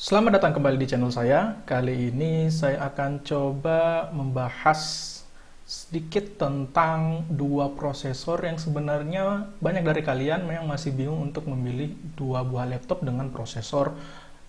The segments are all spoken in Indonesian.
Selamat datang kembali di channel saya. Kali ini saya akan coba membahas sedikit tentang dua prosesor yang sebenarnya banyak dari kalian memang masih bingung untuk memilih dua buah laptop dengan prosesor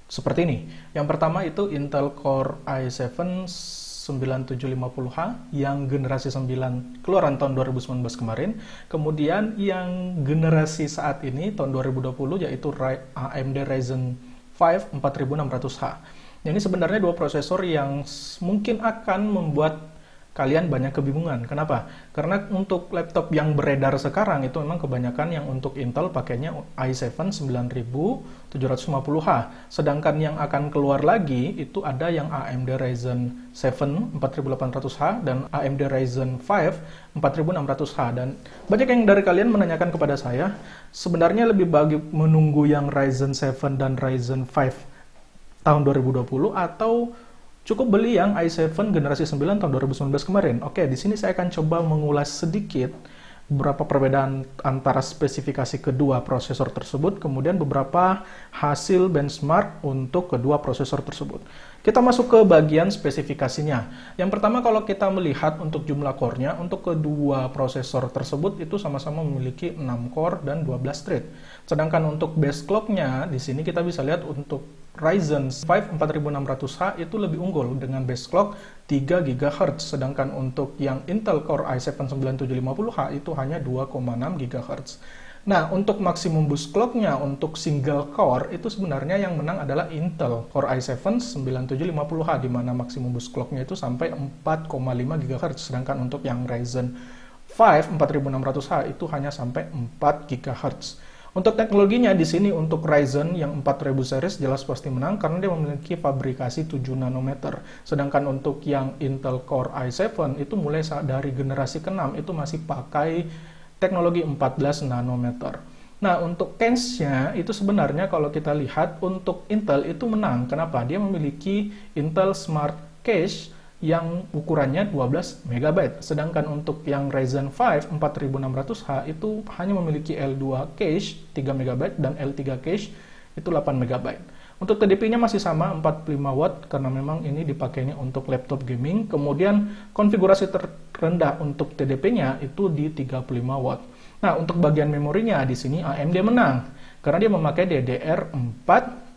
seperti ini. Yang pertama itu Intel Core i7 9750H yang generasi 9 keluaran tahun 2019 kemarin. Kemudian yang generasi saat ini tahun 2020 yaitu AMD Ryzen 5 4600H. Ini sebenarnya dua prosesor yang mungkin akan membuat kalian banyak kebingungan. Kenapa? Karena untuk laptop yang beredar sekarang itu memang kebanyakan yang untuk Intel pakainya i7 9750H. Sedangkan yang akan keluar lagi itu ada yang AMD Ryzen 7 4800H dan AMD Ryzen 5 4600H. Dan banyak yang dari kalian menanyakan kepada saya, sebenarnya lebih baik menunggu yang Ryzen 7 dan Ryzen 5 tahun 2020 atau cukup beli yang i7 generasi 9 tahun 2019 kemarin. Oke, di sini saya akan coba mengulas sedikit beberapa perbedaan antara spesifikasi kedua prosesor tersebut, kemudian beberapa hasil benchmark untuk kedua prosesor tersebut. Kita masuk ke bagian spesifikasinya. Yang pertama, kalau kita melihat untuk jumlah core-nya, untuk kedua prosesor tersebut itu sama-sama memiliki 6 core dan 12 thread. Sedangkan untuk base clock-nya, di sini kita bisa lihat untuk Ryzen 5 4600H itu lebih unggul dengan base clock 3 GHz, sedangkan untuk yang Intel Core i7 9750H itu hanya 2,6 GHz. Nah, untuk maksimum boost clock-nya untuk single core itu sebenarnya yang menang adalah Intel Core i7 9750H, di mana maksimum boost clock-nya itu sampai 4,5 GHz, sedangkan untuk yang Ryzen 5 4600H itu hanya sampai 4 GHz. Untuk teknologinya di sini untuk Ryzen yang 4000 series jelas pasti menang karena dia memiliki fabrikasi 7 nanometer. Sedangkan untuk yang Intel Core i7 itu mulai dari generasi ke-6 itu masih pakai teknologi 14 nanometer. Nah, untuk cache-nya itu sebenarnya kalau kita lihat untuk Intel itu menang. Kenapa? Dia memiliki Intel Smart Cache yang ukurannya 12 MB. Sedangkan untuk yang Ryzen 5 4600H itu hanya memiliki L2 cache 3 MB dan L3 cache itu 8 MB. Untuk TDP-nya masih sama 45 watt karena memang ini dipakainya untuk laptop gaming. Kemudian konfigurasi terendah untuk TDP-nya itu di 35 watt. Nah, untuk bagian memorinya di sini AMD menang karena dia memakai DDR4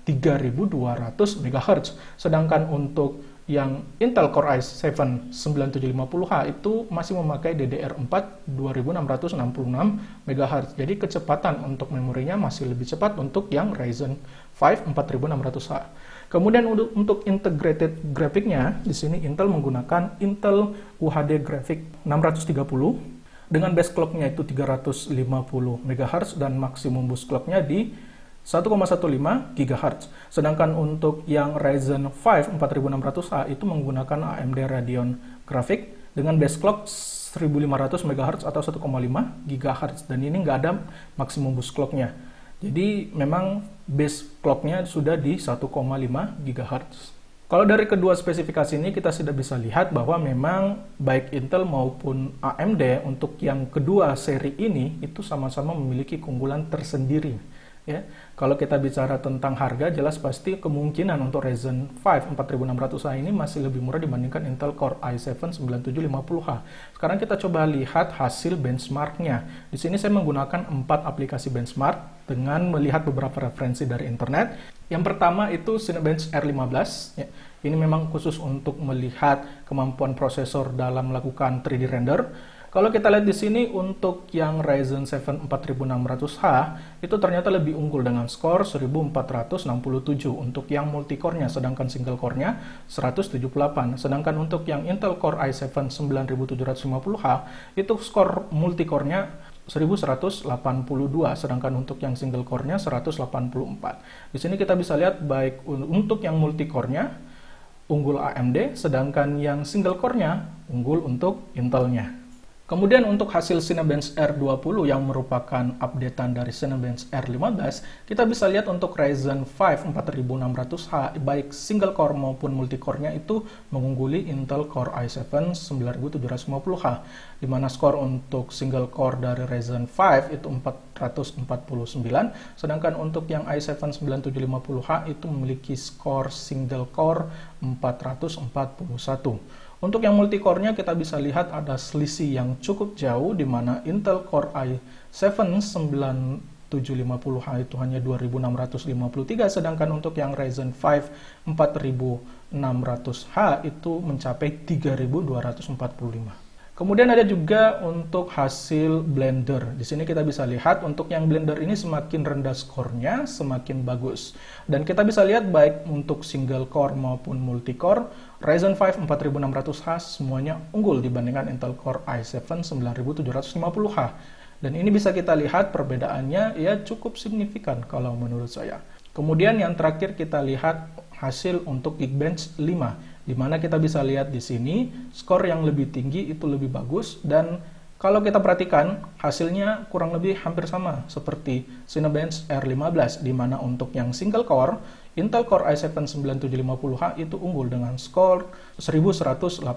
3200 MHz. Sedangkan untuk yang Intel Core i7 9750H itu masih memakai DDR4 2666 MHz. Jadi kecepatan untuk memorinya masih lebih cepat untuk yang Ryzen 5 4600H. Kemudian untuk integrated grafiknya, di sini Intel menggunakan Intel UHD Graphic 630 dengan base clock-nya itu 350 MHz dan maksimum boost clock-nya di 1,15 GHz. Sedangkan untuk yang Ryzen 5 4600H itu menggunakan AMD Radeon Graphic dengan base clock 1500 MHz atau 1,5 GHz. Dan ini nggak ada maksimum boost clock-nya. Jadi memang base clock-nya sudah di 1,5 GHz. Kalau dari kedua spesifikasi ini kita sudah bisa lihat bahwa memang baik Intel maupun AMD untuk yang kedua seri ini itu sama-sama memiliki keunggulan tersendiri. Ya, kalau kita bicara tentang harga, jelas pasti kemungkinan untuk Ryzen 5 4600H ini masih lebih murah dibandingkan Intel Core i7 9750H. Sekarang kita coba lihat hasil benchmarknya. Di sini saya menggunakan 4 aplikasi benchmark dengan melihat beberapa referensi dari internet. Yang pertama itu Cinebench R15. Ya, ini memang khusus untuk melihat kemampuan prosesor dalam melakukan 3D render. Kalau kita lihat di sini untuk yang Ryzen 7 4600H itu ternyata lebih unggul dengan skor 1467 untuk yang multi-core-nya, sedangkan single core-nya 178. Sedangkan untuk yang Intel Core i7 9750H itu skor multi-core-nya 1182, sedangkan untuk yang single core-nya 184. Di sini kita bisa lihat baik untuk yang multi-core-nya unggul AMD, sedangkan yang single core-nya unggul untuk Intel-nya. Kemudian untuk hasil Cinebench R20 yang merupakan updatean dari Cinebench R15, kita bisa lihat untuk Ryzen 5 4600H baik single core maupun multi-core-nya itu mengungguli Intel Core i7 9750H, di mana skor untuk single core dari Ryzen 5 itu 449, sedangkan untuk yang i7 9750H itu memiliki skor single core 441. Untuk yang multicore-nya kita bisa lihat ada selisih yang cukup jauh, di mana Intel Core i7 9750H itu hanya 2653, sedangkan untuk yang Ryzen 5 4600H itu mencapai 3245. Kemudian ada juga untuk hasil Blender. Di sini kita bisa lihat untuk yang Blender ini semakin rendah skornya, semakin bagus. Dan kita bisa lihat baik untuk single core maupun multicore, Ryzen 5 4600H semuanya unggul dibandingkan Intel Core i7 9750H. Dan ini bisa kita lihat perbedaannya ya cukup signifikan kalau menurut saya. Kemudian yang terakhir kita lihat hasil untuk Geekbench 5. Di mana kita bisa lihat di sini skor yang lebih tinggi itu lebih bagus, dan kalau kita perhatikan hasilnya kurang lebih hampir sama seperti Cinebench R15, di mana untuk yang single core Intel Core i7 9750H itu unggul dengan skor 1188,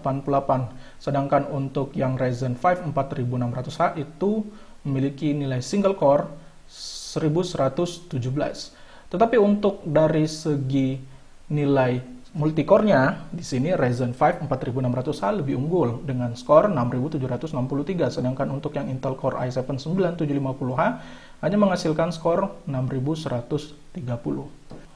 sedangkan untuk yang Ryzen 5 4600H itu memiliki nilai single core 1117. Tetapi untuk dari segi nilai multicore-nya, di sini Ryzen 5 4600H lebih unggul dengan skor 6763, sedangkan untuk yang Intel Core i7 9750H hanya menghasilkan skor 6130.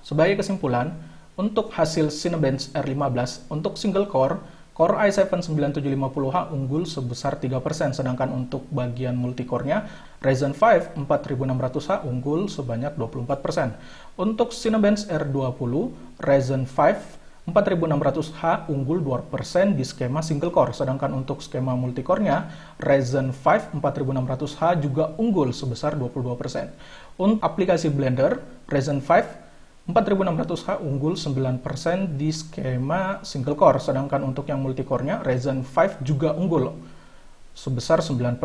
Sebagai kesimpulan, untuk hasil Cinebench R15 untuk single core, Core i7 9750H unggul sebesar 3%, sedangkan untuk bagian multicore-nya Ryzen 5 4600H unggul sebanyak 24%. Untuk Cinebench R20, Ryzen 5 4600H unggul 2% di skema single core, sedangkan untuk skema multicore-nya Ryzen 5 4600H juga unggul sebesar 22%. Untuk aplikasi Blender, Ryzen 5 4600H unggul 9% di skema single core, sedangkan untuk yang multicore-nya Ryzen 5 juga unggul sebesar 9%.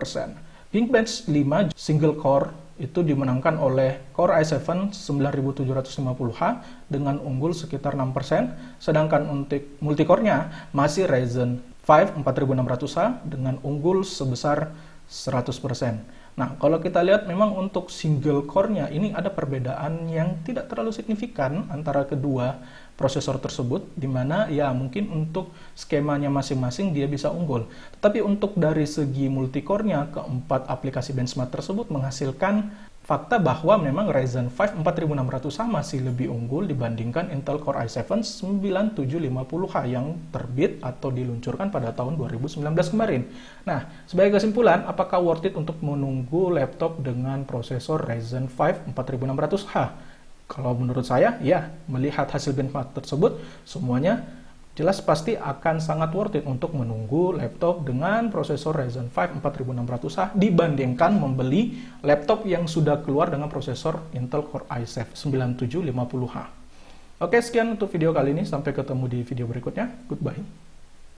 Geekbench 5 single core itu dimenangkan oleh Core i7 9750H dengan unggul sekitar 6%, sedangkan untuk multicore-nya masih Ryzen 5 4600H dengan unggul sebesar 100%. Nah, kalau kita lihat memang untuk single core-nya ini ada perbedaan yang tidak terlalu signifikan antara kedua prosesor tersebut, di mana ya mungkin untuk skemanya masing-masing dia bisa unggul. Tetapi untuk dari segi multicore-nya, keempat aplikasi benchmark tersebut menghasilkan fakta bahwa memang Ryzen 5 4600H masih lebih unggul dibandingkan Intel Core i7 9750H yang terbit atau diluncurkan pada tahun 2019 kemarin. Nah, sebagai kesimpulan, apakah worth it untuk menunggu laptop dengan prosesor Ryzen 5 4600H? Kalau menurut saya, ya, melihat hasil benchmark tersebut, semuanya jelas pasti akan sangat worth it untuk menunggu laptop dengan prosesor Ryzen 5 4600H dibandingkan membeli laptop yang sudah keluar dengan prosesor Intel Core i7 9750H. Oke, sekian untuk video kali ini. Sampai ketemu di video berikutnya. Goodbye.